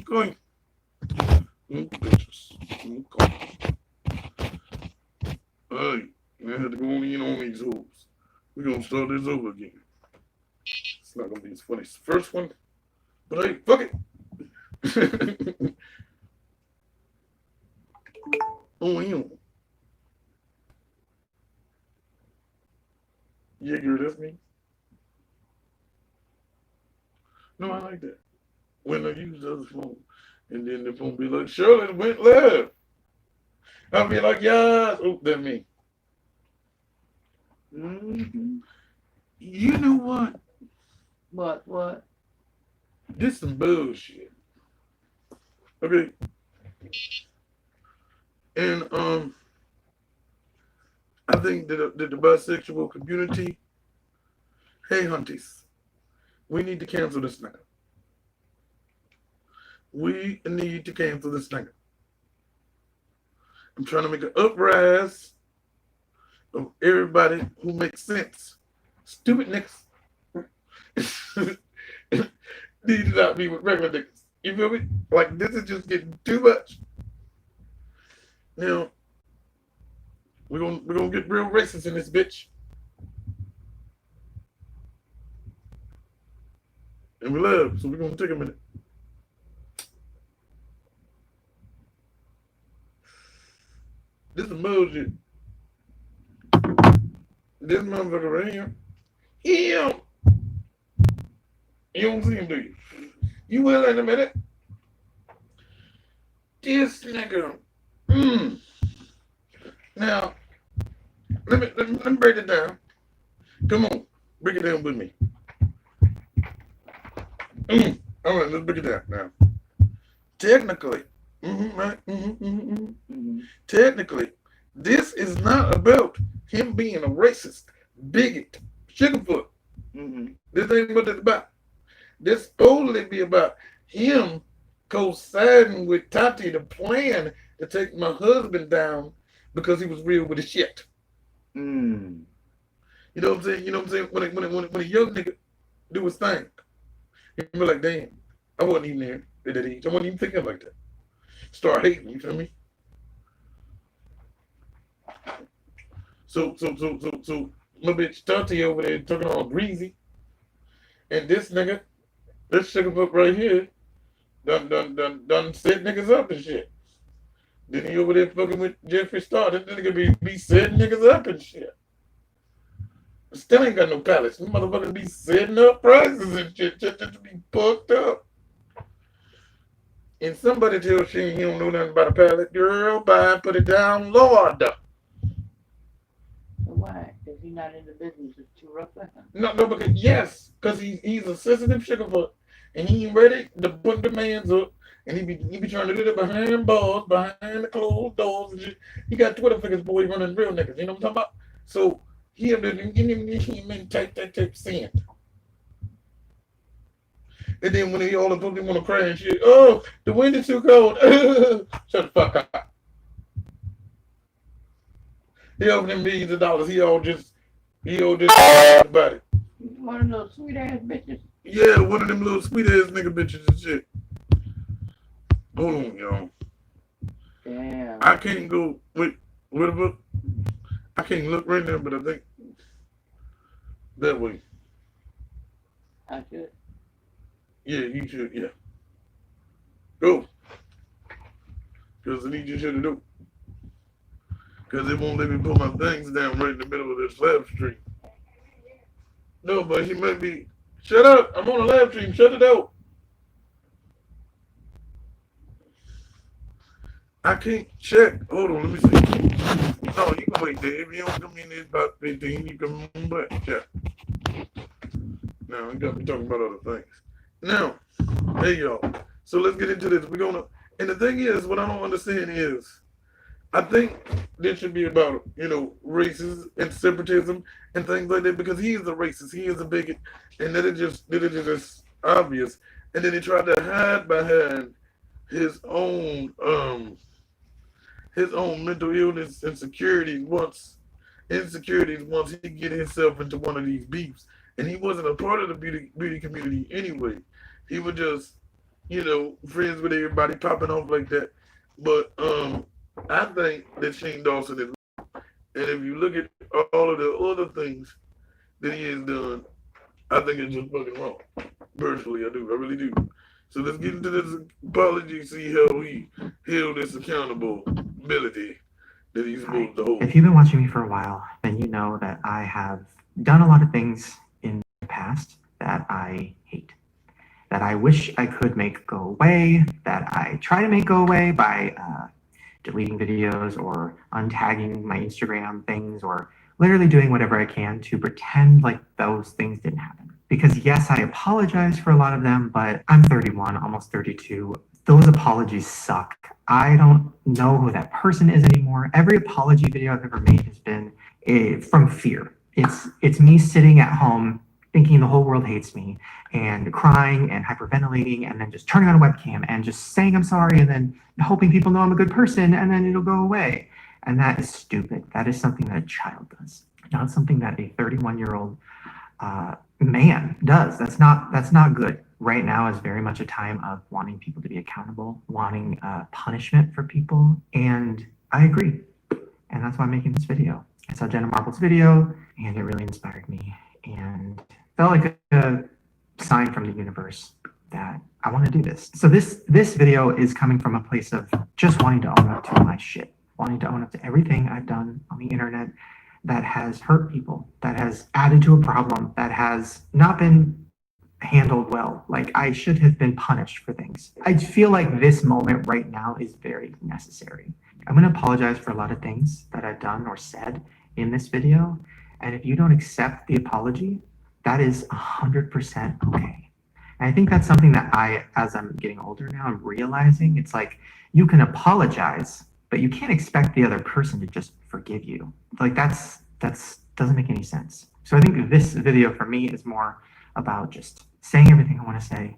going. Bitches. Okay. Hey, I had to go in on these hoes. We're gonna start this over again. It's not gonna be as funny as the first one, but hey, fuck it. Oh, you. Yeah, girl, that's me. No, I like that. When I use the other phone, and then the phone be like, Shirley went left. I'll be like, yeah, oh, that me. Mm-hmm. You know what? What? This some bullshit. Okay, and I think that the bisexual community, hey hunties, we need to cancel this nigga. We need to cancel this nigga. I'm trying to make an uprise of everybody who makes sense. Stupid niggas need to not be with regular niggas. You feel me? Like this is just getting too much. Now we're gonna get real racist in this bitch, and we love. So we're gonna take a minute. This is bullshit. This motherfucker right here. Him. You don't see him, do you? You will in a minute. This nigga. Mm. Now, let me break it down. Come on, break it down with me. All right, let's break it down now. Technically, right? Technically, this is not about him being a racist, bigot, sugarfoot. This ain't what it's about. This supposedly be about him co-siding with Tati the plan to take my husband down because he was real with his shit. Mm. You know what I'm saying? You know what I'm saying? When a young nigga do his thing, you be like, damn, I wasn't even there at that age. I wasn't even thinking like that. Start hating, you feel me? So my bitch Tati over there talking all greasy. And this nigga, this sugar book right here, done set niggas up and shit. Then he over there fucking with Jeffree Star. This nigga be setting niggas up and shit. Still ain't got no palace. This motherfucker be setting up prices and shit just to be fucked up. And somebody tells she he don't know nothing about a pallet. Girl, buy and put it down, Lord. Why? Because he's not in the business. It's too rough for him. No, because yes, because he's a sensitive sugarfoot. And he ain't ready to put demands up. And he be trying to do that behind bars, behind the closed doors and shit. He got Twitter figures, boy, running real niggas. You know what I'm talking about? So he been type sand. And then when he all of them want to cry and shit, oh, the wind is too cold. Shut the fuck up. He over them millions of dollars. He all just about it. One of those sweet ass bitches. Yeah, one of them little sweet ass nigga bitches and shit. Hold on, y'all. Damn. I can't go with whatever. I can't look right now, but I think that way. I should. Yeah, you should. Yeah, go. Because I need you to do. Because it won't let me put my things down right in the middle of this live stream. No, but he might be. Shut up! I'm on a live stream. Shut it out. I can't check. Hold on, let me see. No, you can wait, Dave. You don't come in there about 15. You come on back. Check. Now, you got me talking about other things. Now, hey, y'all. So let's get into this. We're going to. And the thing is, what I don't understand is, I think this should be about, races and separatism and things like that because he is a racist, he is a bigot, and that it is just obvious. And then he tried to hide behind his own mental illness insecurities once he get himself into one of these beefs. And he wasn't a part of the beauty community anyway. He was just friends with everybody popping off like that. But I think that Shane Dawson is, and if you look at all of the other things that he has done, I think it's just fucking wrong. Personally, I do. I really do. So let's get into this apology, see how he held this accountability that he's Hi. supposed to hold. If you've been watching me for a while, then you know that I have done a lot of things in the past that I hate, that I wish I could make go away, that I try to make go away by deleting videos or untagging my Instagram things or literally doing whatever I can to pretend like those things didn't happen. Because yes, I apologize for a lot of them, but I'm 31, almost 32. Those apologies suck. I don't know who that person is anymore. Every apology video I've ever made has been from fear. It's me sitting at home thinking the whole world hates me and crying and hyperventilating and then just turning on a webcam and just saying I'm sorry and then hoping people know I'm a good person and then it'll go away. And that is stupid. That is something that a child does, not something that a 31-year-old man does. That's not good. Right now is very much a time of wanting people to be accountable, wanting punishment for people, and I agree. And that's why I'm making this video. I saw Jenna Marbles' video, and it really inspired me, and felt like a sign from the universe that I want to do this. So this video is coming from a place of just wanting to own up to my shit, wanting to own up to everything I've done on the internet that has hurt people, that has added to a problem, that has not been handled well. Like I should have been punished for things. I feel like this moment right now is very necessary. I'm going to apologize for a lot of things that I've done or said in this video. And if you don't accept the apology, that is 100% okay. And I think that's something that as I'm getting older now, I'm realizing it's like you can apologize, but you can't expect the other person to just forgive you. Like that's doesn't make any sense. So I think this video for me is more about just saying everything I want to say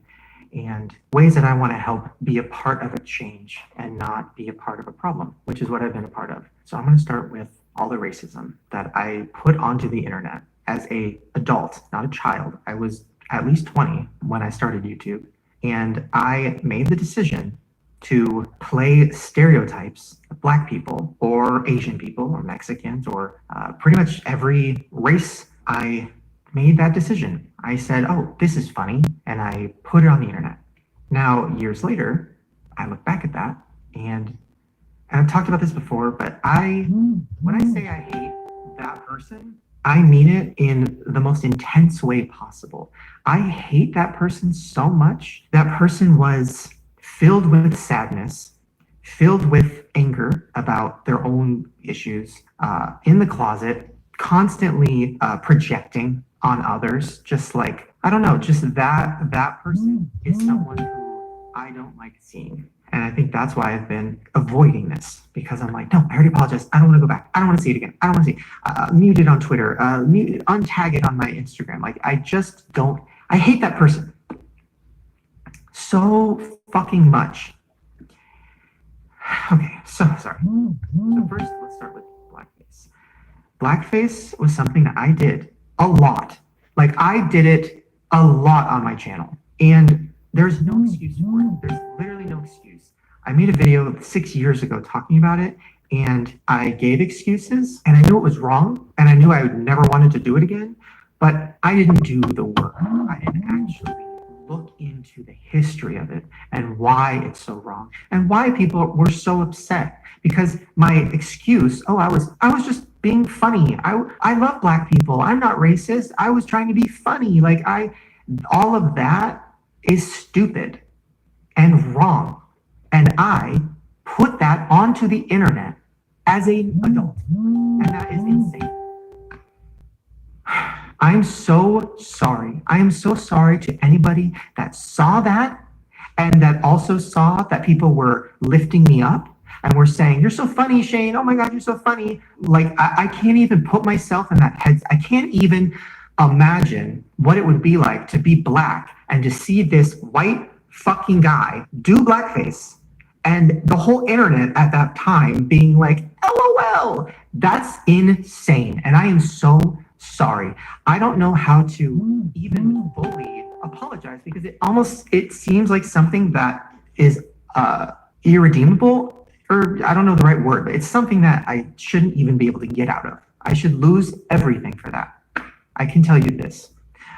and ways that I want to help be a part of a change and not be a part of a problem, which is what I've been a part of. So I'm going to start with all the racism that I put onto the internet as an adult, not a child. I was at least 20 when I started YouTube, and I made the decision to play stereotypes of Black people or Asian people or Mexicans or pretty much every race. I made that decision. I said, oh, this is funny, and I put it on the internet. Now, years later, I look back at that, and I've talked about this before, but when I say I hate that person, I mean it in the most intense way possible. I hate that person so much. That person was filled with sadness, filled with anger about their own issues, in the closet, constantly projecting on others, just like, I don't know, just that person is someone who I don't like seeing. And I think that's why I've been avoiding this, because I'm like, no, I already apologized. I don't want to go back. I don't want to see it again. I don't want to see mute it on Twitter, untag it on my Instagram. Like, I just don't, I hate that person so fucking much. Okay, so sorry. So first, let's start with blackface. Blackface was something that I did a lot. Like, I did it a lot on my channel, and there's no excuse for it. There's literally no excuse. I made a video 6 years ago talking about it, and I gave excuses, and I knew it was wrong, and I knew I would never wanted to do it again, but I didn't do the work. I didn't actually look into the history of it and why it's so wrong and why people were so upset. Because my excuse, I was just being funny. I love Black people. I'm not racist. I was trying to be funny. Like, all of that is stupid and wrong. And I put that onto the internet as an adult. And that is insane. I'm so sorry. I am so sorry to anybody that saw that and that also saw that people were lifting me up and were saying, you're so funny, Shane. Oh my God, you're so funny. Like, I can't even put myself in that head. I can't even imagine what it would be like to be Black and to see this white fucking guy do blackface and the whole internet at that time being like, LOL. That's insane. And I am so sorry. I don't know how to even fully apologize because it seems like something that is irredeemable, or I don't know the right word, but it's something that I shouldn't even be able to get out of. I should lose everything for that. I can tell you this.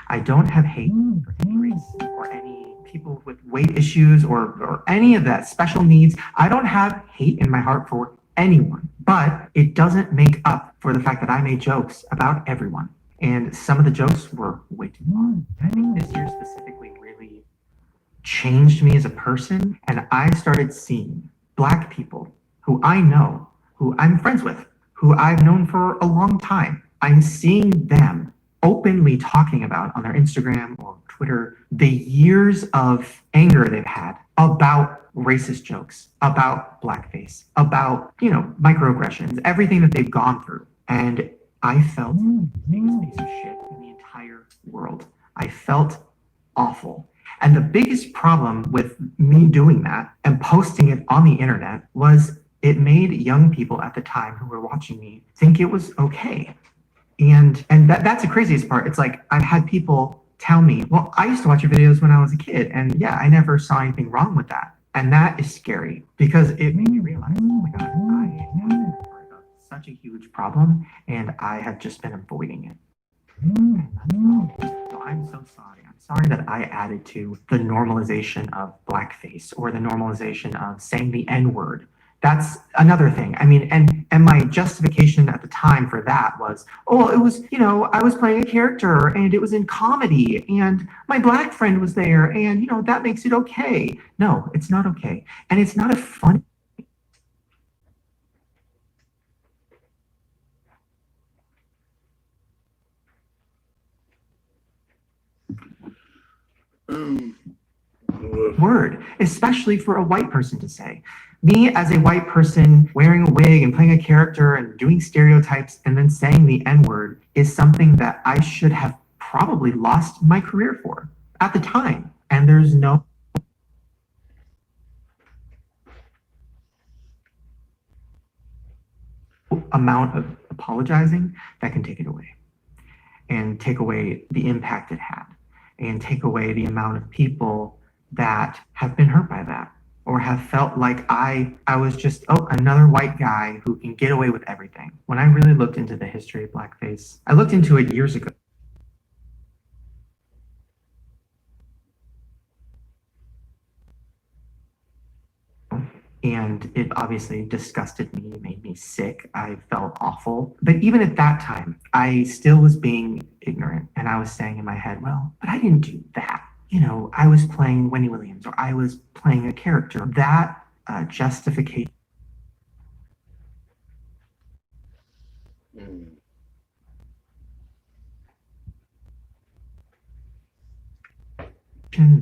I don't have hate for any race or any people with weight issues or any of that special needs. I don't have hate in my heart for anyone, but it doesn't make up for the fact that I made jokes about everyone. And some of the jokes were way too long. I think this year specifically really changed me as a person. And I started seeing Black people who I know, who I'm friends with, who I've known for a long time. I'm seeing them openly talking about on their Instagram or Twitter the years of anger they've had about racist jokes, about blackface, about, microaggressions, everything that they've gone through. And I felt the biggest piece of shit in the entire world. I felt awful. And the biggest problem with me doing that and posting it on the internet was it made young people at the time who were watching me think it was okay. And that's the craziest part. It's like I've had people tell me, well, I used to watch your videos when I was a kid, and yeah, I never saw anything wrong with that. And that is scary because it made me realize, oh my God, I have been part of such a huge problem, and I have just been avoiding it. So I'm so sorry. I'm sorry that I added to the normalization of blackface or the normalization of saying the N-word. That's another thing. I mean, and my justification at the time for that was, oh, it was, I was playing a character and it was in comedy and my Black friend was there and, that makes it okay. No, it's not okay. And it's not a fun. Word, especially for a white person to say. Me as a white person wearing a wig and playing a character and doing stereotypes and then saying the N-word is something that I should have probably lost my career for at the time. And there's no amount of apologizing that can take it away and take away the impact it had and take away the amount of people that have been hurt by that or have felt like I was just, another white guy who can get away with everything. When I really looked into the history of blackface, I looked into it years ago. And it obviously disgusted me, made me sick. I felt awful. But even at that time, I still was being ignorant. And I was saying in my head, well, but I didn't do that. I was playing Wendy Williams or I was playing a character. That justification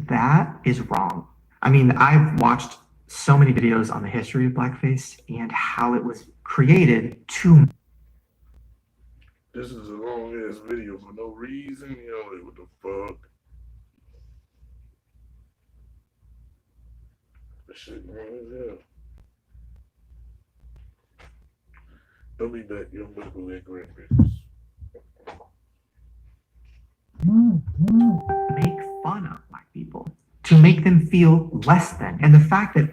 that is wrong. I mean, I've watched so many videos on the history of blackface and how it was created to. This is a long ass video for no reason. Like, what the fuck? That shit wrong as hell. Don't be back, young medical and grandparents. Make fun of Black people, to make them feel less than. And the fact that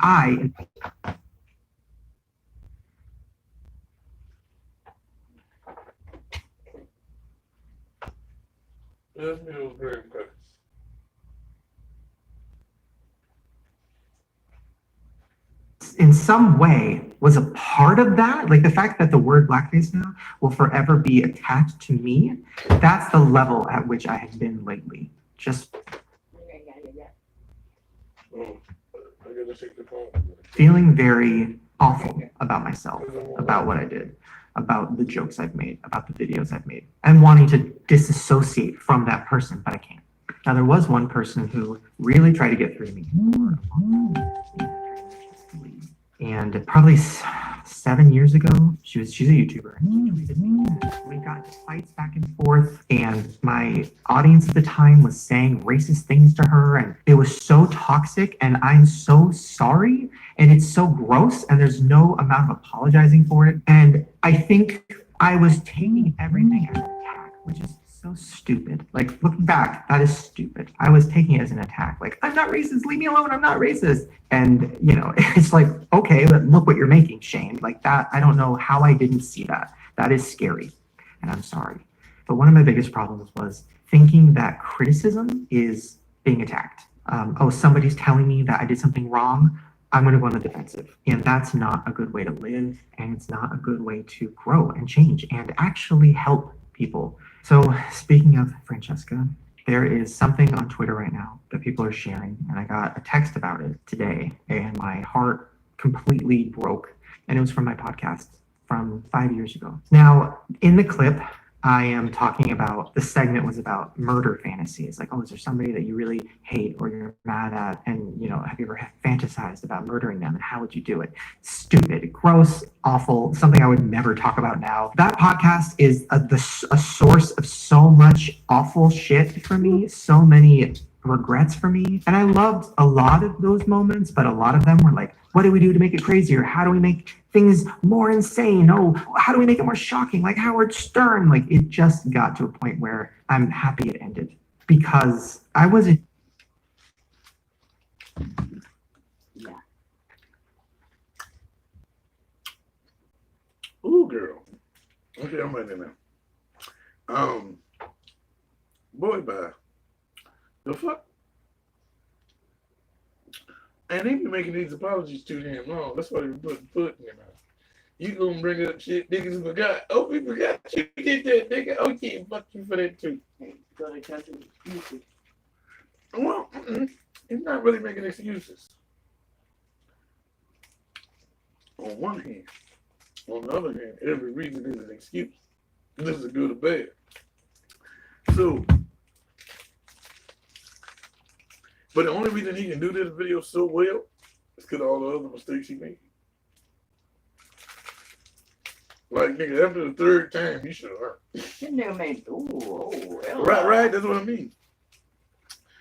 in some way was a part of that, like the fact that the word blackface now will forever be attached to me, that's the level at which I have been lately. Just feeling very awful about myself, about what I did, about the jokes I've made, about the videos I've made, and wanting to disassociate from that person, but I can't. Now, there was one person who really tried to get through to me. And probably 7 years ago, she's a YouTuber. And we got into fights back and forth, and my audience at the time was saying racist things to her, and it was so toxic, and I'm so sorry, and it's so gross, and there's no amount of apologizing for it. And I think I was taking everything as an attack, which is so stupid. Like, looking back, that is stupid. I was taking it as an attack. Like, I'm not racist. Leave me alone. I'm not racist. And, you know, it's like, okay, but look what you're making, Shane. Like that, I don't know how I didn't see that. That is scary. And I'm sorry. But one of my biggest problems was thinking that criticism is being attacked. Oh, somebody's telling me that I did something wrong. I'm going to go on the defensive. And that's not a good way to live. And it's not a good way to grow and change and actually help people. So, speaking of Francesca, there is something on Twitter right now that people are sharing. And I got a text about it today, and my heart completely broke. And it was from my podcast from 5 years ago. Now, in the clip, I am talking about, the segment was about murder fantasies. Like, oh, is there somebody that you really hate or you're mad at? And, you know, have you ever fantasized about murdering them? And how would you do it? Stupid, gross, awful, something I would never talk about now. That podcast is a source of so much awful shit for me, so many regrets for me. And I loved a lot of those moments, but a lot of them were like, what do we do to make it crazier? How do we make things more insane? Oh, how do we make it more shocking? Like Howard Stern. Like, it just got to a point where I'm happy it ended because I wasn't. Yeah. Ooh, girl. Okay, I'm right there now. Boy, bye. The fuck? And they be making these apologies too damn long. That's why they be putting foot in their mouth. You gonna bring up shit niggas forgot. Oh, we forgot you did that, nigga. Oh, yeah, fuck you for that too. Hey, so they cut the excuses. Well, he's not really making excuses. On one hand. On the other hand, every reason is an excuse. This is a good or bad. So, but the only reason he can do this video so well is because of all the other mistakes he made. Like, nigga, after the third time, he should have learned. That nigga made, ooh. Right, that's what I mean.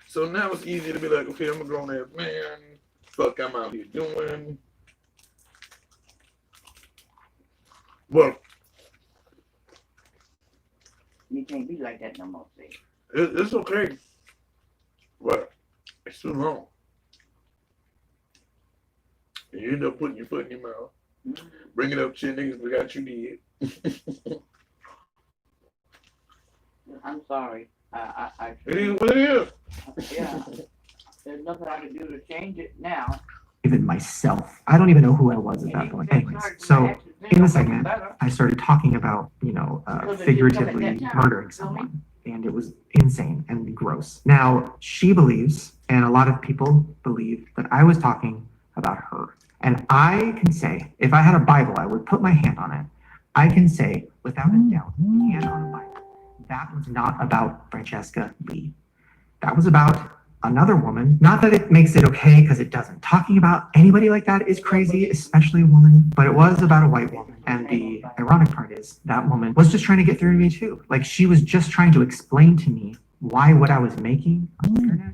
So now it's easy to be like, okay, I'm a grown ass man. Fuck, I'm out here doing. Well, You can't be like that no more, see. it's okay. But it's too long. And you end up putting your foot in your mouth. Mm-hmm. Bringing up shit niggas forgot you did. I'm sorry. It is what it is. Yeah. There's nothing I can do to change it now. Even myself. I don't even know who I was at that point. Anyways, so in the segment, I started talking about, you know, figuratively murdering someone. And it was insane and gross. Now, she believes, and a lot of people believe, that I was talking about her. And I can say, if I had a Bible, I would put my hand on it. I can say, without a doubt, hand on the Bible, that was not about Francesca Lee. That was about another woman. Not that it makes it okay, because it doesn't. Talking about anybody like that is crazy, especially a woman. But it was about a white woman. And the ironic part is that woman was just trying to get through to me too. Like, she was just trying to explain to me why what I was making on the internet.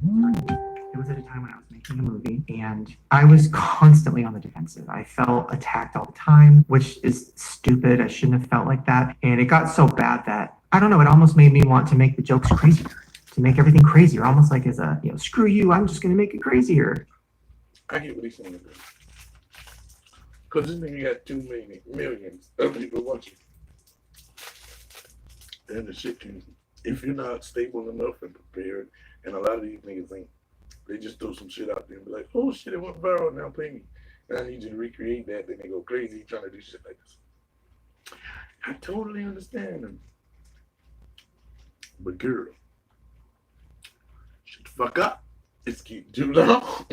It was at a time when I was making a movie, and I was constantly on the defensive. I felt attacked all the time, which is stupid. I shouldn't have felt like that. And it got so bad that, I don't know, it almost made me want to make the jokes crazier. To make everything crazier, almost like as a, you know, screw you, I'm just going to make it crazier. I get what he's saying. Because this nigga got 2 millions of people watching. And the shit can, if you're not stable enough and prepared, and a lot of these niggas ain't, they just throw some shit out there and be like, oh shit, it went viral, now pay me. And I need you to recreate that, then they go crazy trying to do shit like this. I totally understand them. But girl, shut the fuck up. It's getting too long.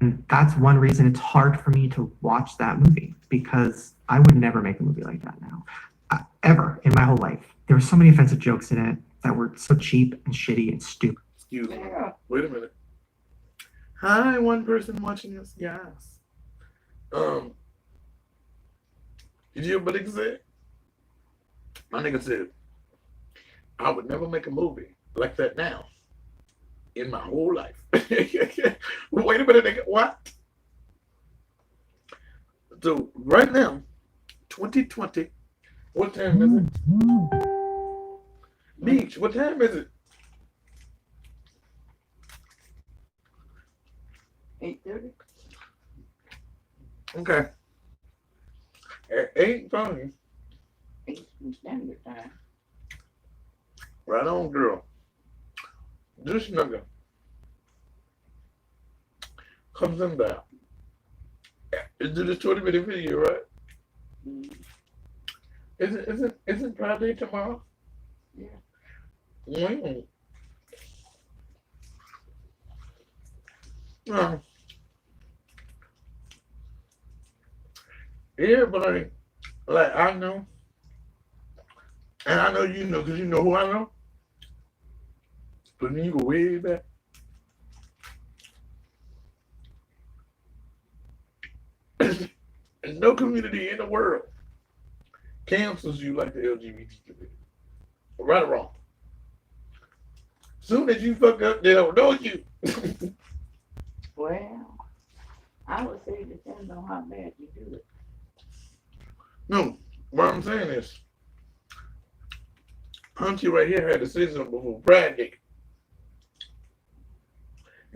And that's one reason it's hard for me to watch that movie, because I would never make a movie like that now. Ever in my whole life. There were so many offensive jokes in it that were so cheap and shitty and stupid. Excuse me. Wait a minute. Hi, one person watching us. Yes. Did you hear what nigga said? My nigga said, I would never make a movie like that now in my whole life. Wait a minute, nigga. What? So right now, 2020, What time is it? Beach, what time is it? 8:30. Okay. At 8:30. Eastern Standard Time. Right on, girl. This nigga comes in there. It's just a 20-minute video, right? Mm. Isn't Friday tomorrow? Yeah. Mm. Uh, everybody, like I know, and I know you know, because you know who I know. But then you go way back. And no community in the world cancels you like the LGBT community. Right or wrong. Soon as you fuck up, they don't know you. Well, I would say it depends on how bad you do it. No, what I'm saying is, Hunty right here had a season before Pride Day.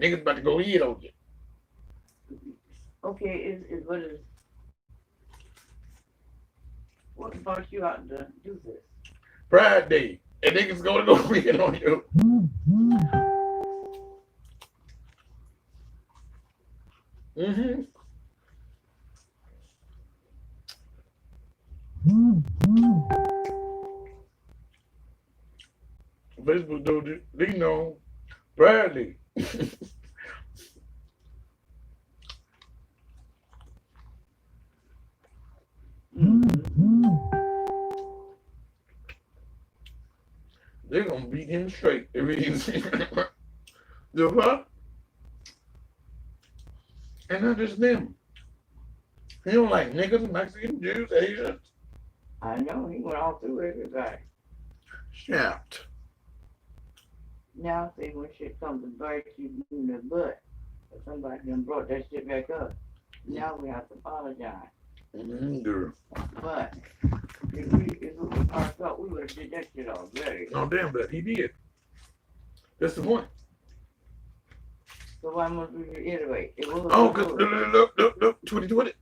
Niggas about to go in on you. Okay, what brought you out to do this? Pride Day. And niggas gonna go in on you. Mm-hmm. Facebook dude, they know Pride Day. They're gonna beat him straight if he's the fuck? And not just them. He don't like niggas, Mexican, Jews, Asians. I know, he went all through everybody. Shaft. Now, see, when shit comes to bite you in the butt, or somebody done brought that shit back up, now we have to apologize. Girl. But if it was our fault, we would have did that shit already. No damn that. He did. That's the point. So why must we reiterate? It was Oh, cause look, 2020.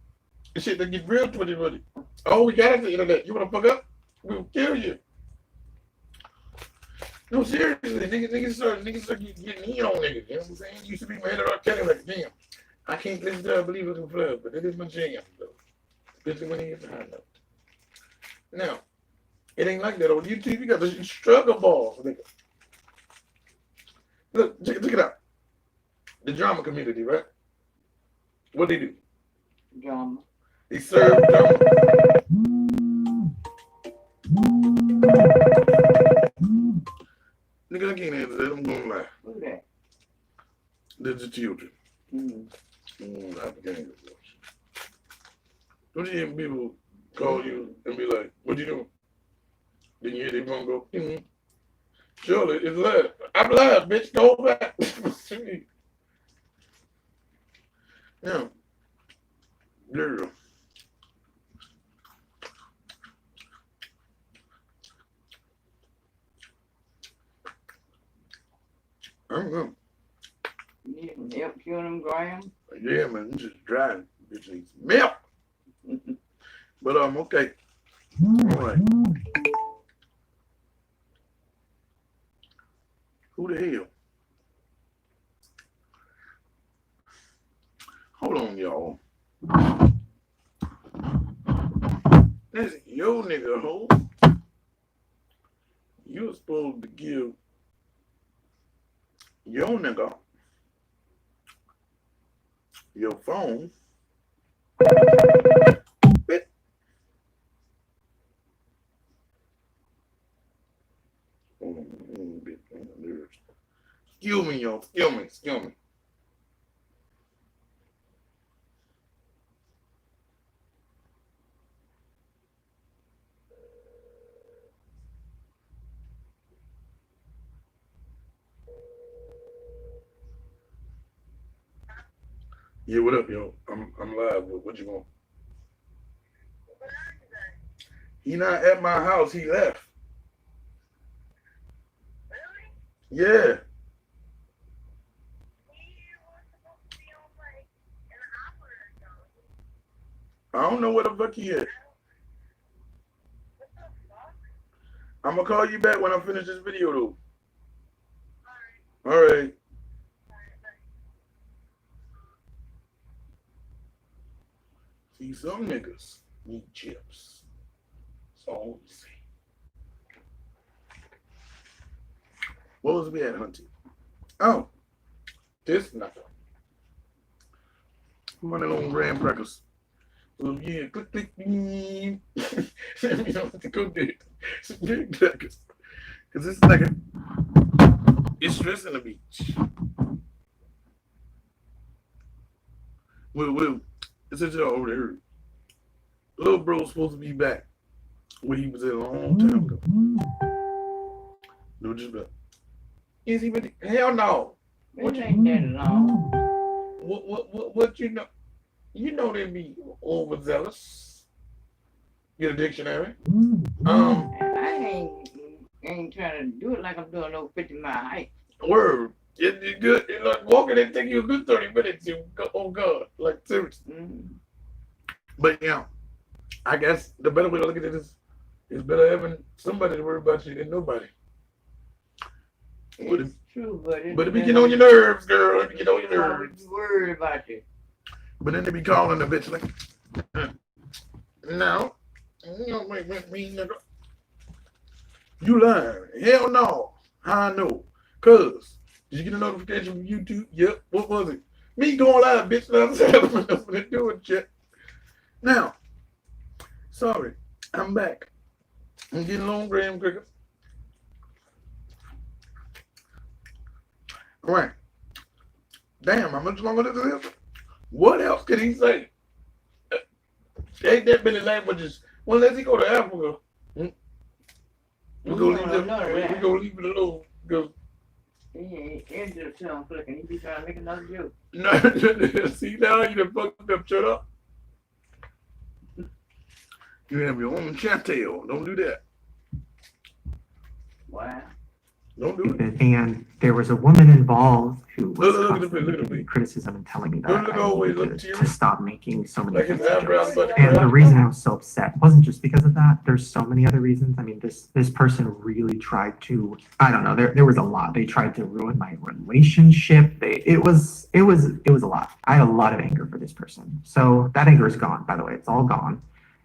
This shit that get real 2020. Oh, we got it the internet. You wanna fuck up? We'll kill you. No, seriously, niggas start getting in on niggas. You know what I'm saying? Used to be my head of Kelly like, damn, I can't listen to I Believe It Can Fly, but that is my jam, though. Especially when he gets high note. Now, it ain't like that on YouTube. You got the struggle balls, nigga. Look, check it out. The drama community, right? What they do? drama. They serve drama. Nigga, I can't answer that. I'm gonna lie. Who that? That's the children. I can't. Don't you hear people call you and be like, what you doing? Then you hear their phone go, surely it's live. I'm live, bitch. Go back. Now, girl. I don't know. You need some help chewing them graham? Yeah, man, this is dry. This needs milk. But okay. All right. Who the hell? Hold on, y'all. That's your nigga, ho. You're supposed to give your nigga your phone. Excuse me, y'all. Excuse me. Yeah, what up, yo? I'm live. What you want? He not at my house. He left. Yeah. I don't know where the fuck he is. I'm gonna call you back when I finish this video though. All right. See, some niggas need chips. That's all we say. What was we at, Hunty? Oh, this nothing. I'm running on graham crackers. So yeah, click, click, you know what to go do. Some graham crackers. Cause it's like it's stressing the beach. Well, it's just y'all over there. Little bro's supposed to be back where he was at a long time ago. No, just about. Is he with? Hell no. What ain't that long? What you know? You know they be overzealous. Get a dictionary. I ain't trying to do it like I'm doing no 50-mile hike. Word. It's good. It like walking, it take you a good 30 minutes. Oh God, like seriously. But yeah, I guess the better way to look at it is better having somebody to worry about you than nobody. It's true, but it be getting on your nerves, girl. It be getting on your nerves. Worried about you. But then they be calling the bitch like, no, you don't make me, nigga. You lying? Hell no. How I know? Cause did you get a notification from YouTube? Yep. What was it? Me going live, bitch. That's what they doing, shit. Now, sorry, I'm back. I'm getting long graham crackers. All right. Damn, how much longer does this? What else can he say? Ain't that many languages? Well, let's he go to Africa. We're gonna leave it alone. Because he ain't into the film flicking. He be trying to make another joke. No, see now you done fucked up. Shut up. You have your own chantelle. Don't do that. Wow. Don't do it. And there was a woman involved who was Look constantly at me. giving criticism and telling me that Look I always needed look to stop making so many like his offensive eyebrows, jokes. but And the reason I was so upset wasn't just because of that. There's so many other reasons. I mean, this person really tried to, I don't know, there was a lot. They tried to ruin my relationship. It was a lot. I had a lot of anger for this person. So that anger is gone, by the way. It's all gone.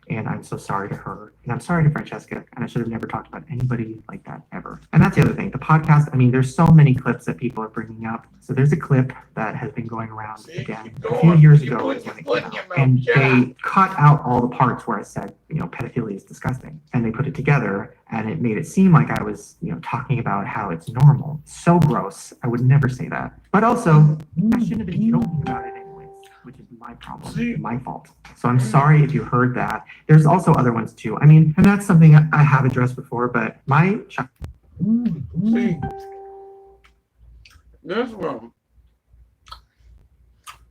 And I'm so sorry to her. And I'm sorry to Francesca. And I should have never talked about anybody like that ever. And that's the other thing. The podcast, I mean, there's so many clips that people are bringing up. So there's a clip that has been going around again a few years ago when it came out. And they cut out all the parts where I said, pedophilia is disgusting. And they put it together and it made it seem like I was, talking about how it's normal. So gross. I would never say that. But also, I shouldn't have been joking about it anyways, which is my problem, my fault. So I'm sorry if you heard that. There's also other ones too. I mean, and that's something I have addressed before, but my see, that's wrong.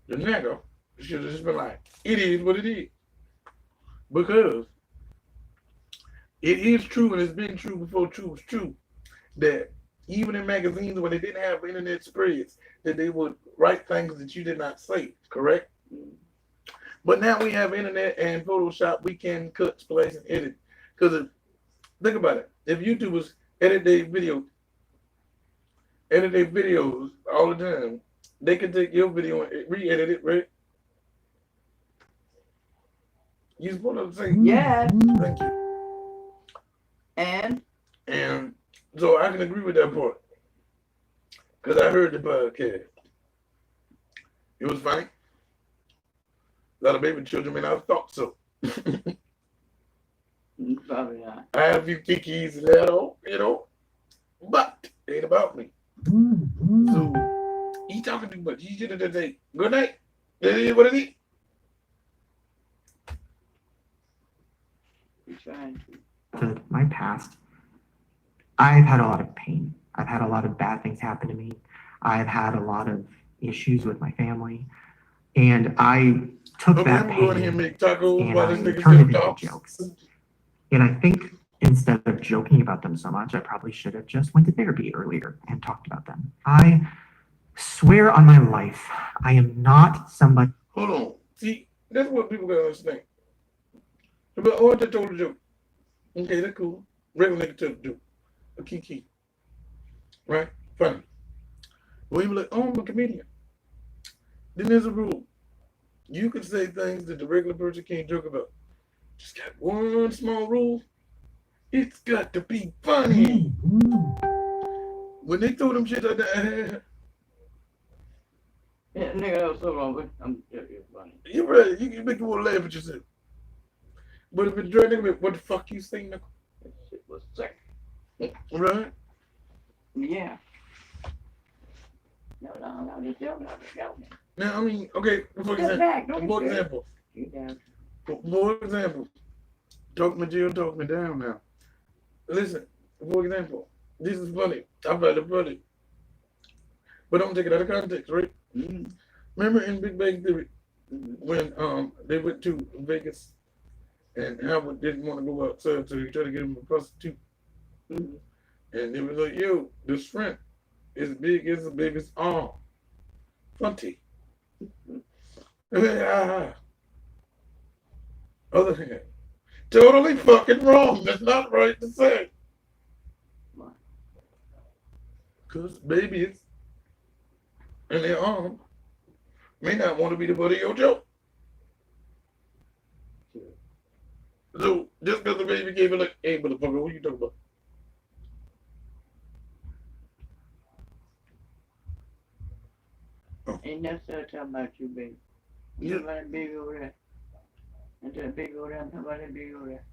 The nigga should have just been like, it is what it is. Because it is true, and it's been true before true was true, that even in magazines when they didn't have internet spreads, that they would write things that you did not say, correct? But now we have internet and Photoshop. We can cut, splice, and edit. Because think about it. If YouTubers edit their videos all the time, they can take your video and re-edit it, right? You're supposed to say, yes. Thank you. And so I can agree with that part. Because I heard the podcast. It was funny. A lot of baby children may not have thought so. probably not. I have a few kikis and that, but it ain't about me. So he talking too much. He should have said, good night. That is what it is. You're trying to my past, I've had a lot of pain. I've had a lot of bad things happen to me. I've had a lot of issues with my family. And I took that pain and make tacos and while I this nigga turned it still into talks. jokes. And I think instead of joking about them so much, I probably should have just went to therapy earlier and talked about them. I swear on my life, I am not somebody. Hold on. See, that's what people gotta understand. But oh, I just told a joke. Okay, that's cool. Regular nigga told a joke. A kiki. Right? Funny. Well, you be like, oh, I'm a comedian. Then there's a rule. You can say things that the regular person can't joke about. Just got one small rule. It's got to be funny. When they throw them shit out there, Yeah, nigga, that was so wrong, but you're funny. you're right. You can make you want to laugh at yourself. But if it's dry nigga, what the fuck you think, nigga? That shit was sick. Right? Yeah. No, just joking. Now, I mean, okay, for Step back, example, don't for be scared. example, You down. for example, talk me Jill, talk me down now. Listen, for example, this is funny. I find it funny. But don't take it out of context, right? Mm-hmm. Remember in Big Bang Theory when they went to Vegas and Howard didn't want to go outside, so he tried to get him a prostitute. Mm-hmm. And they was like, yo, the shrimp is big as a baby's arm. Funny. Other hand, totally fucking wrong. That's not right to say. Because babies and their arm may not want to be the butt of your joke. So just because the baby gave it like, hey, motherfucker, what you talking about? Ain't necessarily talking about you, baby. You talking about that baby over there. And that baby over there, I'm talking about that baby over there.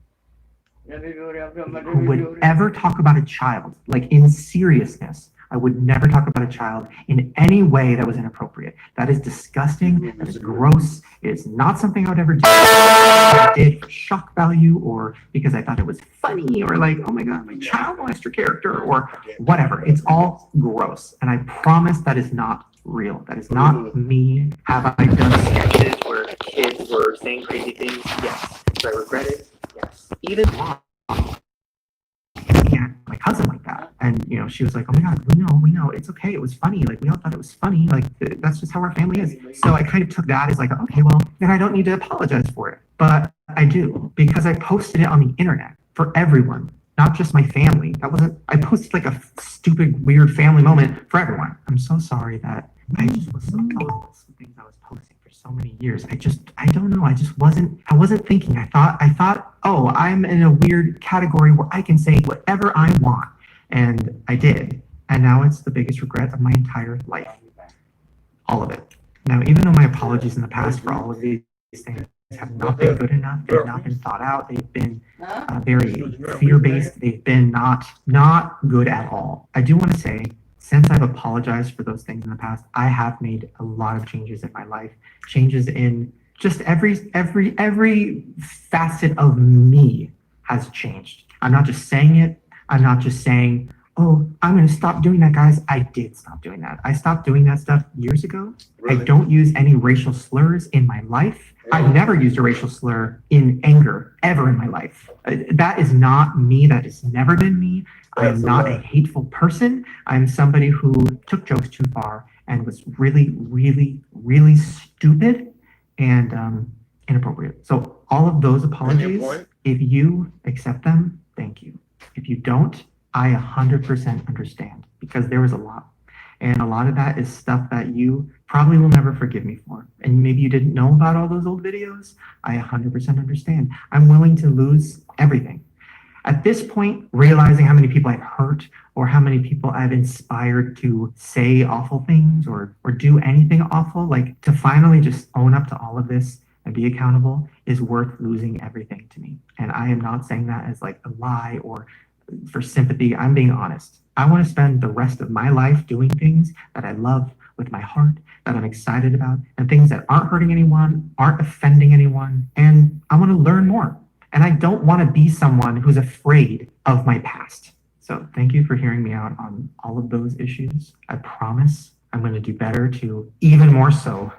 That baby over there, I'm talking about that Who baby over would there. ever talk about a child, like in seriousness. I would never talk about a child in any way that was inappropriate. That is disgusting. That is gross. It is not something I would ever do. I did for shock value or because I thought it was funny or like, oh my God, my child molester character or whatever. It's all gross. And I promise that is not real. That is not me. Have I done sketches where kids were saying crazy things? Yes. Do I regret it? Yes. Even mom. Yeah, my cousin like that. And, you know, she was like, oh my God, we know, it's okay. It was funny. Like, we all thought it was funny. Like, that's just how our family is. So I kind of took that as like, okay, well, then I don't need to apologize for it. But I do, because I posted it on the internet for everyone, not just my family. I posted like a stupid, weird family moment for everyone. I'm so sorry that I just was so careless with things I was posting for so many years. I don't know. I wasn't thinking. I thought, oh, I'm in a weird category where I can say whatever I want. And I did. And now it's the biggest regret of my entire life. All of it. Now, even though my apologies in the past for all of these things have not been good enough, they've not been thought out, they've been very fear-based, they've been not good at all. I do want to say, since I've apologized for those things in the past, I have made a lot of changes in my life, changes in just every facet of me has changed. I'm not just saying it. I'm not just saying, oh, I'm going to stop doing that, guys. I did stop doing that. I stopped doing that stuff years ago. Really? I don't use any racial slurs in my life. I've never used a racial slur in anger ever in my life. That is not me. That has never been me. I'm not a hateful person. I'm somebody who took jokes too far and was really, really, really stupid and inappropriate. So all of those apologies, if you accept them, thank you. If you don't, I 100% understand because there was a lot. And a lot of that is stuff that you probably will never forgive me for. And maybe you didn't know about all those old videos. I 100% understand. I'm willing to lose everything. At this point, realizing how many people I've hurt or how many people I've inspired to say awful things or do anything awful, like to finally just own up to all of this and be accountable is worth losing everything to me. And I am not saying that as like a lie or for sympathy. I'm being honest. I want to spend the rest of my life doing things that I love with my heart, that I'm excited about, and things that aren't hurting anyone, aren't offending anyone, and I want to learn more. And I don't want to be someone who's afraid of my past. So thank you for hearing me out on all of those issues. I promise I'm going to do better to even more so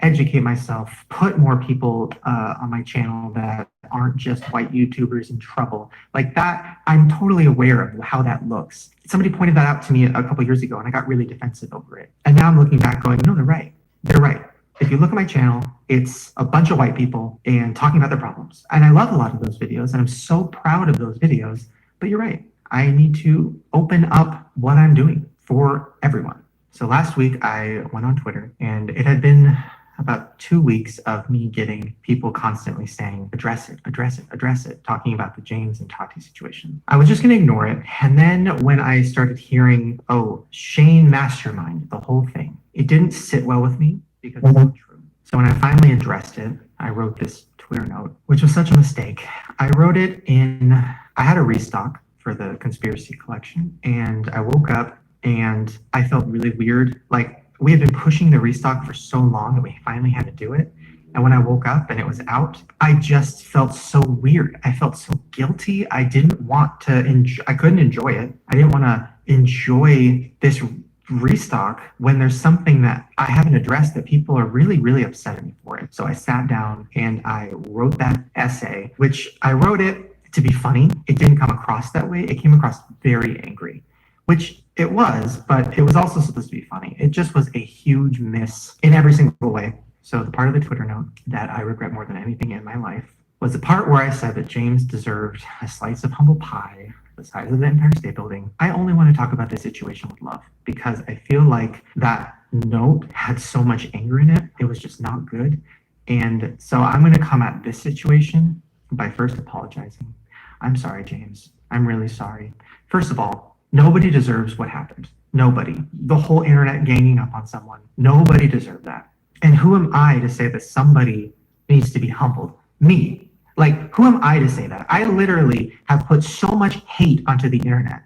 educate myself, put more people on my channel that aren't just white YouTubers in trouble. Like that, I'm totally aware of how that looks. Somebody pointed that out to me a couple years ago and I got really defensive over it. And now I'm looking back going, no, they're right. They're right. If you look at my channel, it's a bunch of white people and talking about their problems. And I love a lot of those videos and I'm so proud of those videos, but you're right. I need to open up what I'm doing for everyone. So last week I went on Twitter and it had been about 2 weeks of me getting people constantly saying, address it, address it, address it, talking about the James and Tati situation. I was just going to ignore it. And then when I started hearing, oh, Shane mastermind, the whole thing, it didn't sit well with me because it's not true. So when I finally addressed it, I wrote this Twitter note, which was such a mistake. I wrote it I had a restock for the conspiracy collection and I woke up and I felt really weird. Like we had been pushing the restock for so long that we finally had to do it. And when I woke up and it was out, I just felt so weird. I felt so guilty. I didn't want to I couldn't enjoy it. I didn't want to enjoy this restock when there's something that I haven't addressed that people are really, really upset at me for it. So I sat down and I wrote that essay, which I wrote it to be funny. It didn't come across that way. It came across very angry, which it was, but it was also supposed to be funny. It just was a huge miss in every single way. So the part of the Twitter note that I regret more than anything in my life was the part where I said that James deserved a slice of humble pie the size of the Empire State Building. I only want to talk about this situation with love because I feel like that note had so much anger in it. It was just not good. And so I'm going to come at this situation by first apologizing. I'm sorry, James. I'm really sorry. First of all, nobody deserves what happened. Nobody. The whole internet ganging up on someone. Nobody deserved that. And who am I to say that somebody needs to be humbled? Me. Like, who am I to say that? I literally have put so much hate onto the internet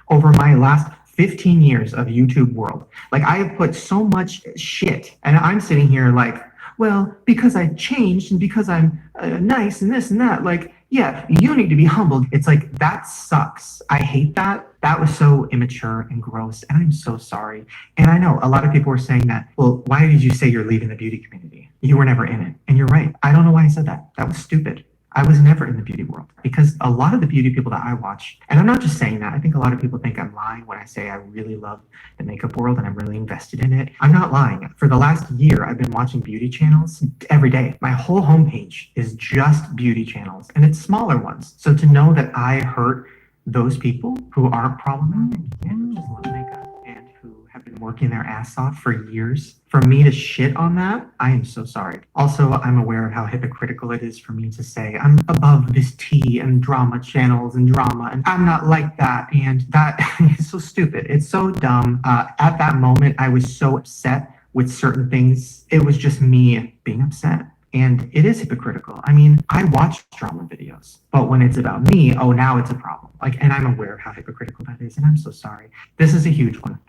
over my last 15 years of YouTube world. Like, I have put so much shit, and I'm sitting here like, well, because I changed and because I'm nice and this and that, like, yeah, you need to be humbled. It's like, that sucks. I hate that. That was so immature and gross, and I'm so sorry. And I know a lot of people were saying that, well, why did you say you're leaving the beauty community? You were never in it. And you're right. I don't know why I said that. That was stupid. I was never in the beauty world because a lot of the beauty people that I watch, and I'm not just saying that, I think a lot of people think I'm lying when I say I really love the makeup world and I'm really invested in it. I'm not lying. For the last year, I've been watching beauty channels every day. My whole homepage is just beauty channels and it's smaller ones. So to know that I hurt those people who aren't problematic and just love makeup and who have been working their ass off for years, for me to shit on that, I am so sorry. Also, I'm aware of how hypocritical it is for me to say I'm above this tea and drama channels and drama, and I'm not like that. And that is so stupid. It's so dumb. At that moment, I was so upset with certain things. It was just me being upset. And it is hypocritical. I mean, I watch drama videos, but when it's about me, oh, now it's a problem. Like, and I'm aware of how hypocritical that is, and I'm so sorry. This is a huge one.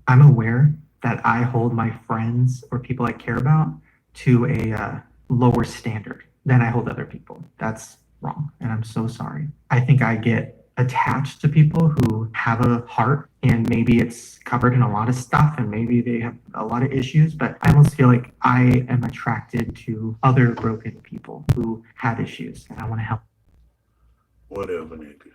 I'm aware that I hold my friends or people I care about to a lower standard than I hold other people. That's wrong, and I'm so sorry. I think I get attached to people who have a heart, and maybe it's covered in a lot of stuff, and maybe they have a lot of issues, but I almost feel like I am attracted to other broken people who have issues, and I want to help. Whatever, nigga.